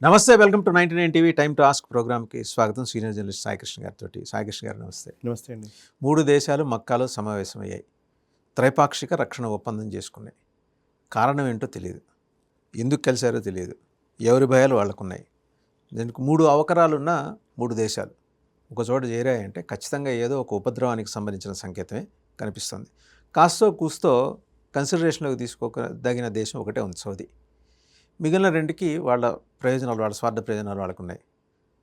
నమస్తే, welcome to 99 TV time to ask ప్రోగ్రామ్కి స్వాగతం. సీనియర్ జర్నలిస్ట్ సాయికృష్ణ గారితో. సాయికృష్ణ గారు నమస్తే. నమస్తే అండి. 3 దేశాలు మక్కాలో సమావేశమయ్యాయి, త్రైపాక్షిక రక్షణ ఒప్పందం చేసుకున్నాయి. కారణం ఏంటో తెలియదు, ఎందుకు కలిశారో తెలియదు, ఎవరి భయాలు వాళ్ళకున్నాయి. దీనికి 3 అవకరాలున్న 3 దేశాలు ఒక చోట చేరాయంటే ఖచ్చితంగా ఏదో ఒక ఉపద్రవానికి సంబంధించిన సంకేతమే కనిపిస్తుంది. కాస్తో కూస్తో కన్సిడరేషన్లోకి తీసుకోదగిన దేశం ఒకటే ఉంది, సౌదీ. మిగిలిన 2కి వాళ్ళ ప్రయోజనాలు, వాళ్ళ స్వార్థ ప్రయోజనాలు వాళ్ళకున్నాయి.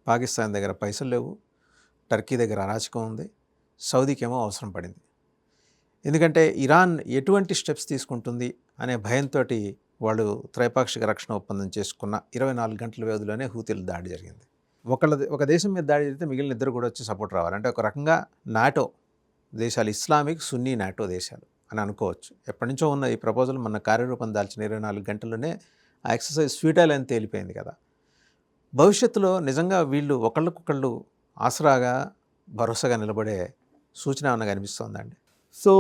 పాకిస్తాన్ దగ్గర పైసలు లేవు, టర్కీ దగ్గర అరాచకం ఉంది, సౌదీకేమో అవసరం పడింది. ఎందుకంటే ఇరాన్ ఎటువంటి స్టెప్స్ తీసుకుంటుంది అనే భయంతో వాళ్ళు త్రైపాక్షిక రక్షణ ఒప్పందం చేసుకున్న 24 గంటల వ్యవధిలోనే హూతీల దాడి జరిగింది. ఒక దేశం మీద దాడి జరిగితే మిగిలిన 2 కూడా వచ్చి సపోర్ట్ రావాలి. అంటే ఒక రకంగా నాటో దేశాలు, ఇస్లామిక్ సున్నీ నాటో దేశాలు అని అనుకోవచ్చు. ఎప్పటి నుంచో ఉన్న ఈ ప్రపోజల్ మన కార్యరూపం దాల్చిన 24 గంటల్లోనే ఆ ఎక్సర్సైజ్ ఫ్యూటైల్ అని తేలిపోయింది కదా. భవిష్యత్తులో నిజంగా వీళ్ళు ఒకళ్ళకొకళ్ళు ఆసరాగా, భరోసాగా నిలబడే సూచన ఏమన్నా కనిపిస్తోందండి? సో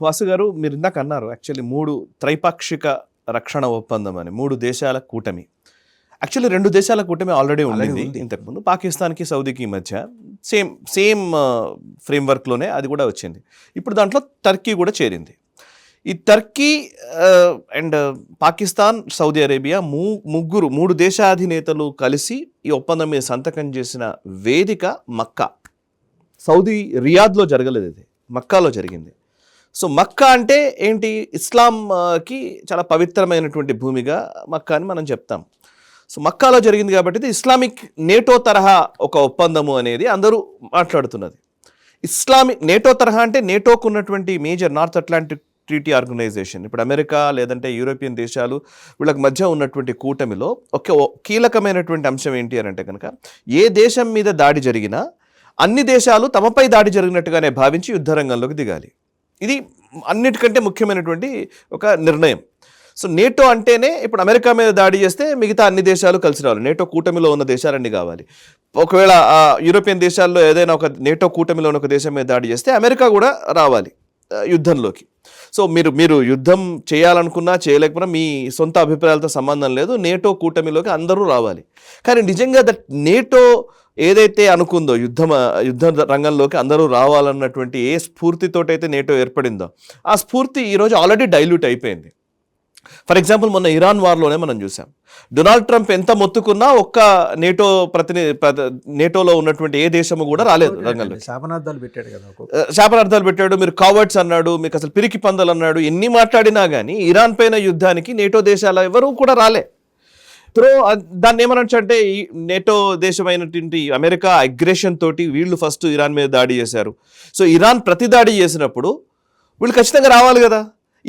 వాసు గారు, మీరు ఇందాక అన్నారు యాక్చువల్లీ 3 త్రైపాక్షిక రక్షణ ఒప్పందం అని, 3 దేశాల కూటమి. యాక్చువల్లీ 2 దేశాల కూటమి ఆల్రెడీ ఉంది ఇంతకుముందు, పాకిస్తాన్కి సౌదీకి మధ్య సేమ్ ఫ్రేమ్వర్క్లోనే అది కూడా వచ్చింది. ఇప్పుడు దాంట్లో టర్కీ కూడా చేరింది. ఈ Turkey and Pakistan, Saudi Arabia 3 దేశాధినేతలు కలిసి ఈ ఒప్పందం మీద సంతకం చేసిన వేదిక మక్కా. సౌదీ రియాద్లో జరగలేదు, ఇది మక్కాలో జరిగింది. సో మక్కా అంటే ఏంటి? ఇస్లాంకి చాలా పవిత్రమైనటువంటి భూమిగా మక్కా అని మనం చెప్తాం. సో మక్కాలో జరిగింది కాబట్టి ఇది ఇస్లామిక్ నేటో తరహా ఒక ఒప్పందము అనేది అందరూ మాట్లాడుతున్నది. ఇస్లామిక్ నేటో తరహా అంటే నేటోకు ఉన్నటువంటి major North Atlantic Treaty Organization, ఇప్పుడు అమెరికా లేదంటే యూరోపియన్ దేశాలు, వీళ్ళకి మధ్య ఉన్నటువంటి కూటమిలో ఒక కీలకమైనటువంటి అంశం ఏంటి అని అంటే కనుక, ఏ దేశం మీద దాడి జరిగినా అన్ని దేశాలు తమపై దాడి జరిగినట్టుగానే భావించి యుద్ధరంగంలోకి దిగాలి. ఇది అన్నిటికంటే ముఖ్యమైనటువంటి ఒక నిర్ణయం. సో నేటో అంటేనే ఇప్పుడు అమెరికా మీద దాడి చేస్తే మిగతా అన్ని దేశాలు కలిసి రావాలి, నేటో కూటమిలో ఉన్న దేశాలన్నీ కావాలి. ఒకవేళ యూరోపియన్ దేశాల్లో ఏదైనా ఒక నేటో కూటమిలో ఉన్న ఒక దేశం మీద దాడి చేస్తే అమెరికా కూడా రావాలి యుద్ధంలోకి. సో మీరు యుద్ధం చేయాలనుకున్నా చేయలేకపోయినా మీ సొంత అభిప్రాయాలతో సంబంధం లేదు, నేటో కూటమిలోకి అందరూ రావాలి. కానీ నిజంగా నేటో ఏదైతే అనుకుందో యుద్ధ రంగంలోకి అందరూ రావాలన్నటువంటి ఏ స్ఫూర్తితోటైతే నేటో ఏర్పడిందో ఆ స్ఫూర్తి ఈరోజు ఆల్రెడీ డైల్యూట్ అయిపోయింది. ఫర్ ఎగ్జాంపుల్ మొన్న ఇరాన్ వార్లోనే మనం చూసాం, డొనాల్డ్ ట్రంప్ ఎంత మొత్తుకున్నా ఒక్క నేటోలో ఉన్నటువంటి ఏ దేశము కూడా రాలేదు రంగంలో. శాపనార్థాలు పెట్టాడు, మీరు కావర్డ్స్ అన్నాడు, మీకు అసలు పిరికి పందలు అన్నాడు, ఎన్ని మాట్లాడినా కానీ ఇరాన్ పైన యుద్ధానికి నేటో దేశాల ఎవరు కూడా రాలే. దాన్ని ఏమనొచ్చు అంటే, ఈ నేటో దేశమైనటువంటి అమెరికా అగ్రెషన్ తోటి వీళ్ళు ఫస్ట్ ఇరాన్ మీద దాడి చేశారు. సో ఇరాన్ ప్రతి దాడి చేసినప్పుడు వీళ్ళు ఖచ్చితంగా రావాలి కదా.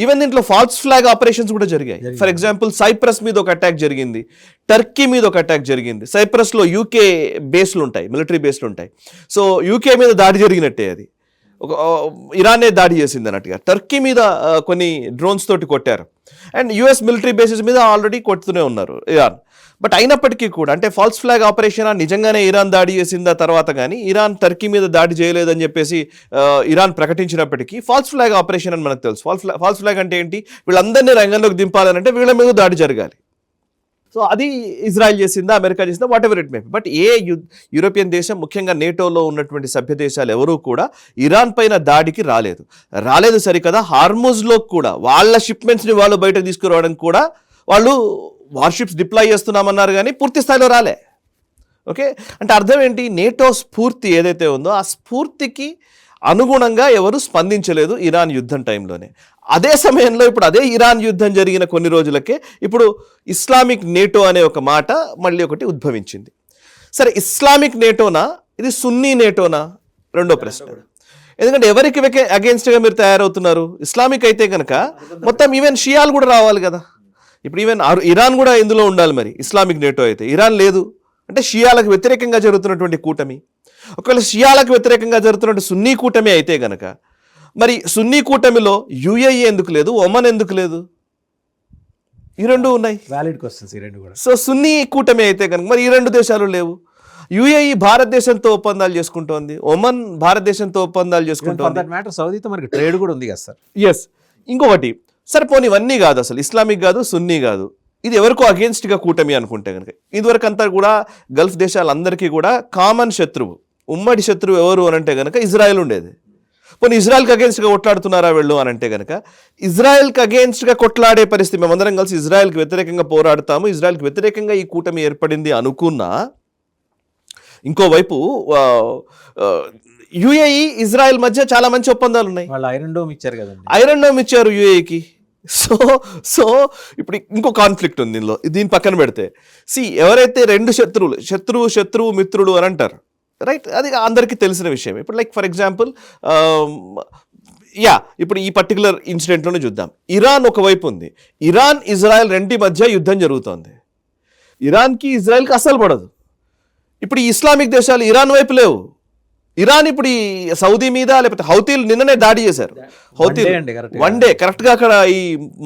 ఈవెన్ దీంట్లో ఫాల్స్ ఫ్లాగ్ ఆపరేషన్స్ కూడా జరిగాయి. ఫర్ ఎగ్జాంపుల్ సైప్రస్ మీద ఒక అటాక్ జరిగింది, టర్కీ మీద ఒక అటాక్ జరిగింది. సైప్రస్లో యూకే బేస్లు ఉంటాయి, మిలిటరీ బేస్లు ఉంటాయి. సో యూకే మీద దాడి జరిగినట్టే, అది ఇరానే దాడి చేసింది అన్నట్టుగా. టర్కీ మీద కొన్ని డ్రోన్స్ తోటి కొట్టారు, అండ్ యుఎస్ మిలిటరీ బేసెస్ మీద ఆల్రెడీ కొడుతూనే ఉన్నారు ఇరాన్. బట్ అయినప్పటికీ కూడా, అంటే ఫాల్స్ ఫ్లాగ్ ఆపరేషన్ నిజంగానే ఇరాన్ దాడి చేసిందా తర్వాత కానీ ఇరాన్ టర్కీ మీద దాడి చేయలేదని చెప్పేసి ఇరాన్ ప్రకటించినప్పటికీ ఫాల్స్ ఫ్లాగ్ ఆపరేషన్ అని మనకు తెలుసు. ఫాల్స్ ఫ్లాగ్ అంటే ఏంటి? వీళ్ళందరినీ రంగంలోకి దింపాలనంటే వీళ్ళ మీద దాడి జరగాలి. సో అది ఇజ్రాయెల్ చేసిందా, అమెరికా చేసిందా, what ever it may be. But A European దేశం, ముఖ్యంగా నేటోలో ఉన్నటువంటి సభ్య దేశాలు ఎవరూ కూడా ఇరాన్ పైన దాడికి రాలేదు సరికదా. హార్ముజ్లో కూడా వాళ్ళ షిప్మెంట్స్ని వాళ్ళు బయటకు తీసుకురావడం కూడా వాళ్ళు వార్షిప్స్ డిప్లాయ్ చేస్తున్నామన్నారు, కానీ పూర్తి స్థాయిలో రాలే. ఓకే, అంటే అర్థం ఏంటి? నేటో స్ఫూర్తి ఏదైతే ఉందో ఆ స్ఫూర్తికి అనుగుణంగా ఎవరు స్పందించలేదు ఇరాన్ యుద్ధం టైంలోనే. అదే సమయంలో ఇప్పుడు అదే ఇరాన్ యుద్ధం జరిగిన కొన్ని రోజులకే ఇప్పుడు ఇస్లామిక్ నేటో అనే ఒక మాట మళ్ళీ ఒకటి ఉద్భవించింది. సరే, ఇస్లామిక్ నేటోనా, ఇది సున్నీ నేటోనా? రెండో ప్రశ్న. ఎందుకంటే ఎవరికి అగేన్స్ట్గా మీరు తయారవుతున్నారు? ఇస్లామిక్ అయితే కనుక మొత్తం ఈవెన్ షియాలు కూడా రావాలి కదా. ఇప్పుడు ఈవెన్ ఇరాన్ కూడా ఇందులో ఉండాలి. మరి ఇస్లామిక్ నేటో అయితే ఇరాన్ లేదు అంటే షియాలకు వ్యతిరేకంగా జరుగుతున్నటువంటి కూటమి. ఒకవేళ షియాలకు వ్యతిరేకంగా జరుగుతున్నటువంటి సున్నీ కూటమి అయితే కనుక మరి సున్నీ కూటమిలో యుఏఈ ఎందుకు లేదు, ఒమన్ ఎందుకు లేదు? ఈ 2 ఉన్నాయి, వ్యాలిడ్ క్వశ్చన్స్ ఈ 2 కూడా. సో సున్నీ కూటమి అయితే కనుక మరి ఈ 2 దేశాలు లేవు. యుఏఈ భారతదేశంతో ఒప్పందాలు చేసుకుంటోంది, ఒమన్ భారతదేశంతో ఒప్పందాలు చేసుకుంటోంది. సౌదీతో మనకి ట్రేడ్ కూడా ఉంది కదా సార్. ఎస్. ఇంకొకటి, సరే పోనీ ఇవన్నీ కాదు, అసలు ఇస్లామిక్ కాదు, సున్నీ కాదు, ఇది ఎవరికో అగేన్స్ట్గా కూటమి అనుకుంటే కనుక, ఇదివరకు అంతా కూడా గల్ఫ్ దేశాలందరికీ కూడా కామన్ శత్రువు, ఉమ్మడి శత్రువు ఎవరు అని అంటే కనుక ఇజ్రాయెల్ ఉండేది. పోనీ ఇజ్రాయెల్కి అగేన్స్ట్గా కొట్లాడుతున్నారా వెళ్ళు అని అంటే కనుక, ఇజ్రాయెల్కి అగేన్స్ట్గా కొట్లాడే పరిస్థితి, మేమందరం కలిసి ఇజ్రాయెల్కి వ్యతిరేకంగా పోరాడతాము, ఇజ్రాయెల్కి వ్యతిరేకంగా ఈ కూటమి ఏర్పడింది అనుకున్నా, ఇంకోవైపు యుఏఈ ఇజ్రాయెల్ మధ్య చాలా మంచి ఒప్పందాలు ఉన్నాయి. వాళ్ళు ఐరన్ డోమ్ ఇచ్చారు కదండి, ఐరన్ డోమ్ ఇచ్చారు యుఏఈకి. సో ఇప్పుడు ఇంకో కాన్ఫ్లిక్ట్ ఉంది దీనిలో, దీని పక్కన పెడితే ఎవరైతే రెండు శత్రువు మిత్రుడు అని అంటారు, రైట్, అది అందరికీ తెలిసిన విషయం. ఇప్పుడు లైక్ ఫర్ ఎగ్జాంపుల్ ఇప్పుడు ఈ పర్టికులర్ ఇన్సిడెంట్లోనే చూద్దాం. ఇరాన్ ఒకవైపు ఉంది, ఇరాన్ ఇజ్రాయెల్ రెండి మధ్య యుద్ధం జరుగుతోంది. ఇరాన్కి ఇజ్రాయెల్కి అసలు పడదు. ఇప్పుడు ఈ ఇస్లామిక్ దేశాలు ఇరాన్ వైపు లేవు. ఇరాన్ ఇప్పుడు ఈ సౌదీ మీద, లేకపోతే హౌతీలు నిన్ననే దాడి చేశారు. హౌతీలు వన్ డే కరెక్ట్గా అక్కడ ఈ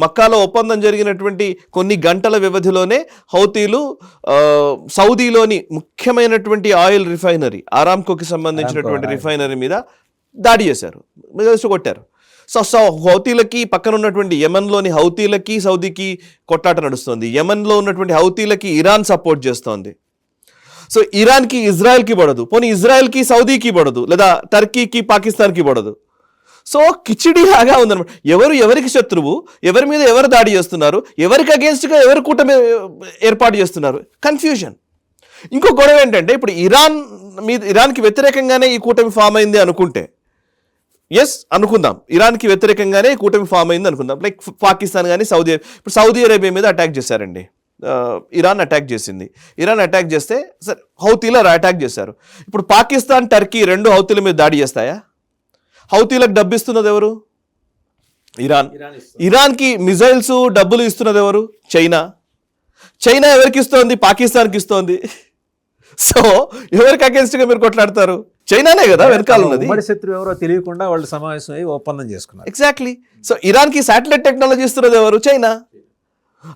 మక్కాలో ఒప్పందం జరిగినటువంటి కొన్ని గంటల వ్యవధిలోనే హౌతీలు సౌదీలోని ముఖ్యమైనటువంటి ఆయిల్ రిఫైనరీ, ఆరామ్కోకి సంబంధించినటువంటి రిఫైనరీ మీద దాడి చేశారు, కొట్టారు. సో హౌతీలకి పక్కన ఉన్నటువంటి యెమెన్లోని హౌతీలకి సౌదీకి కొట్లాట నడుస్తుంది. యెమెన్లో ఉన్నటువంటి హౌతీలకి ఇరాన్ సపోర్ట్ చేస్తోంది. సో ఇరాన్కి ఇజ్రాయెల్కి పడదు, పోనీ ఇజ్రాయెల్కి సౌదీకి పడదు, లేదా టర్కీకి పాకిస్తాన్కి పడదు. సో కిచిడి లాగా ఉందన్నమాట. ఎవరికి శత్రువు, ఎవరి మీద ఎవరు దాడి చేస్తున్నారు, ఎవరికి అగేన్స్ట్గా ఎవరు కూటమి ఏర్పాటు చేస్తున్నారు, కన్ఫ్యూజన్. ఇంకో గొడవ ఏంటంటే, ఇప్పుడు ఇరాన్కి వ్యతిరేకంగానే ఈ కూటమి ఫామ్ అయింది అనుకుంటే, అనుకుందాం, ఇరాన్కి వ్యతిరేకంగానే కూటమి ఫామ్ అయింది అనుకుందాం. లైక్ పాకిస్తాన్ కానీ ఇప్పుడు సౌదీ అరేబియా మీద అటాక్ చేశారండి, ఇరాన్ అటాక్ చేసింది. ఇరాన్ అటాక్ చేస్తే సరే హౌతీలు అటాక్ చేశారు. ఇప్పుడు పాకిస్తాన్ టర్కీ రెండు హౌతీల మీద దాడి చేస్తాయా? హౌతీలకు డబ్బు ఇస్తున్నది ఎవరు? ఇరాన్. ఇరాన్కి మిజైల్స్ డబ్బులు ఇస్తున్నది ఎవరు? చైనా. ఎవరికి ఇస్తోంది? పాకిస్తాన్కి ఇస్తోంది. సో ఎవరికి అగేన్స్ట్గా మీరు కొట్లాడతారు? చైనానే కదా వెనకాల ఉన్నది. శత్రువు ఎవరో తెలియకుండా వాళ్ళు సమావేశం అయ్యి ఒప్పందం చేసుకున్నారు. ఎగ్జాక్ట్లీ. సో ఇరాన్కి శాటిలైట్ టెక్నాలజీ ఇస్తున్నది ఎవరు? చైనా.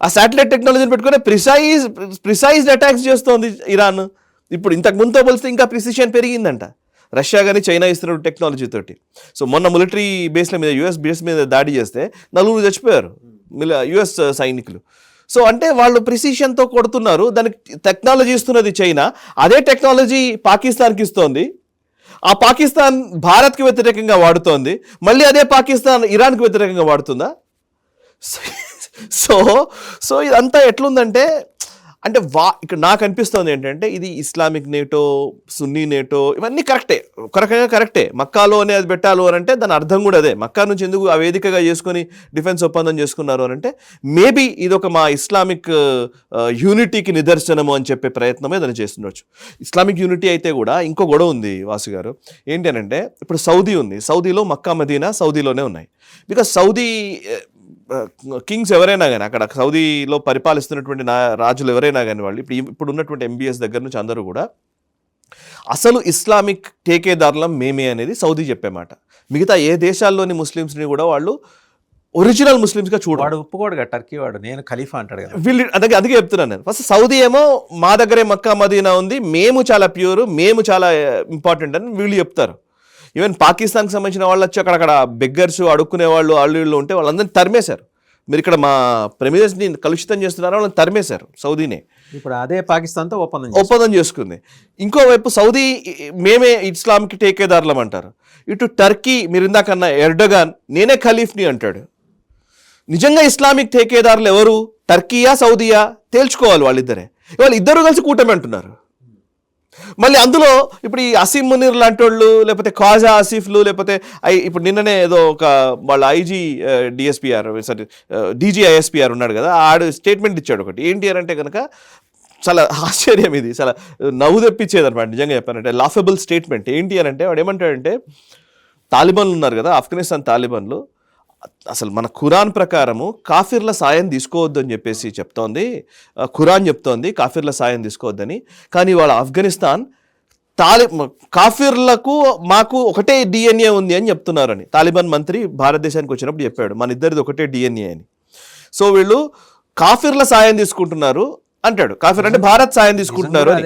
ఆ శాటిలైట్ టెక్నాలజీని పెట్టుకుని ప్రిసైజ్ అటాక్స్ చేస్తోంది ఇరాన్. ఇప్పుడు ఇంతకు ముందుతో పోలిస్తే ఇంకా ప్రిసిషన్ పెరిగిందంట. రష్యా కానీ చైనా ఇస్తున్న టెక్నాలజీ తోటి. సో మొన్న మిలిటరీ బేస్ల మీద, యుఎస్ బేస్ మీద దాడి చేస్తే 4 చచ్చిపోయారు యుఎస్ సైనికులు. సో అంటే వాళ్ళు ప్రిసిషన్తో కొడుతున్నారు. దానికి టెక్నాలజీ ఇస్తున్నది చైనా, అదే టెక్నాలజీ పాకిస్తాన్కి ఇస్తోంది. ఆ పాకిస్తాన్ భారత్కి వ్యతిరేకంగా వాడుతోంది, మళ్ళీ అదే పాకిస్తాన్ ఇరాన్కి వ్యతిరేకంగా వాడుతుందా? సో ఇదంతా ఎట్లుందంటే, అంటే ఇక్కడ నాకు అనిపిస్తుంది ఏంటంటే, ఇది ఇస్లామిక్ నేటో, సున్నీ నేటో, ఇవన్నీ కరెక్టే. మక్కాలోనే అది పెట్టాలి అని అంటే దాని అర్థం కూడా అదే. మక్కా నుంచి ఎందుకు ఆ వేదికగా చేసుకొని డిఫెన్స్ ఒప్పందం చేసుకున్నారు అని అంటే, మేబీ ఇది ఒక మా ఇస్లామిక్ యూనిటీకి నిదర్శనము అని చెప్పే ప్రయత్నమే దాన్ని చేస్తుండొచ్చు. ఇస్లామిక్ యూనిటీ అయితే కూడా ఇంకో గొడవ ఉంది వాసు గారు. ఏంటి అని అంటే, ఇప్పుడు సౌదీ ఉంది, సౌదీలో మక్కా మదీనా సౌదీలోనే ఉన్నాయి. బికాస్ సౌదీ కింగ్స్ ఎవరైనా కానీ, అక్కడ సౌదీలో పరిపాలిస్తున్నటువంటి రాజులు ఎవరైనా కానీ, వాళ్ళు ఇప్పుడు ఉన్నటువంటి MBS దగ్గర నుంచి అందరూ కూడా అసలు ఇస్లామిక్ టేకేదారులం మేమే అనేది సౌదీ చెప్పే మాట. మిగతా ఏ దేశాల్లోని ముస్లిమ్స్ని కూడా వాళ్ళు ఒరిజినల్ ముస్లిమ్స్గా చూడవాడు. ఒప్పుకోడుగా టర్కీ వాడు, నేను ఖలీఫా అంటాడు కదా. వీళ్ళు అందుకే చెప్తున్నాను నేను. ఫస్ట్ సౌదీ ఏమో మా దగ్గరే మక్కా మదీనా ఉంది, మేము చాలా ప్యూర్, మేము చాలా ఇంపార్టెంట్ అని వీళ్ళు చెప్తారు. ఈవెన్ పాకిస్తాన్కి సంబంధించిన వాళ్ళు వచ్చి అక్కడ బెగ్గర్స్ అడుక్కునే వాళ్ళు వీళ్ళు ఉంటే వాళ్ళందరినీ తరిమేశారు. మీరు ఇక్కడ మా ప్రెమిసెస్ని కలుషితం చేస్తున్నారో వాళ్ళని తరిమేశారు సౌదీనే. ఇప్పుడు అదే పాకిస్తాన్తో ఒప్పందం చేసుకుంది. ఇంకోవైపు సౌదీ మేమే ఇస్లాంకి టేకేదారులం అంటారు. ఇటు టర్కీ మీరు ఇందాకన్నా ఎర్డోగాన్ నేనే ఖలీఫ్ని అంటాడు. నిజంగా ఇస్లామిక్ టేకేదారులు ఎవరు? టర్కీయా సౌదీయా తేల్చుకోవాలి వాళ్ళిద్దరే. ఇద్దరు కలిసి కూటమి అంటున్నారు. మళ్ళీ అందులో ఇప్పుడు ఈ అసీం మునీర్ లాంటి వాళ్ళు, లేకపోతే ఖాజా ఆసిఫ్లు, లేకపోతే ఇప్పుడు నిన్ననే ఏదో ఒక వాళ్ళ DGISPR ఉన్నాడు కదా, ఆడు స్టేట్మెంట్ ఇచ్చాడు ఒకటి. ఏంటి అని అంటే కనుక చాలా ఆశ్చర్యం, ఇది చాలా నవ్వు తెప్పించేది అనమాట నిజంగా చెప్పానంటే. Laughable statement. ఏంటి అని అంటే వాడు ఏమంటాడంటే, తాలిబాన్లు ఉన్నారు కదా, ఆఫ్ఘనిస్తాన్ తాలిబాన్లు, అసలు మన ఖురాన్ ప్రకారము కాఫిర్ల సాయం తీసుకోవద్దు అని చెప్పేసి చెప్తోంది. ఖురాన్ చెప్తోంది కాఫిర్ల సాయం తీసుకోవద్దని. కానీ వాళ్ళ ఆఫ్ఘనిస్తాన్ కాఫిర్లకు మాకు ఒకటే DNA ఉంది అని చెప్తున్నారని తాలిబాన్ మంత్రి భారతదేశానికి వచ్చినప్పుడు చెప్పాడు, మన ఇద్దరిది ఒకటే DNA అని. సో వీళ్ళు కాఫిర్ల సాయం తీసుకుంటున్నారు అంటాడు. కాఫిర్ అంటే భారత్ సాయం తీసుకుంటున్నారు అని.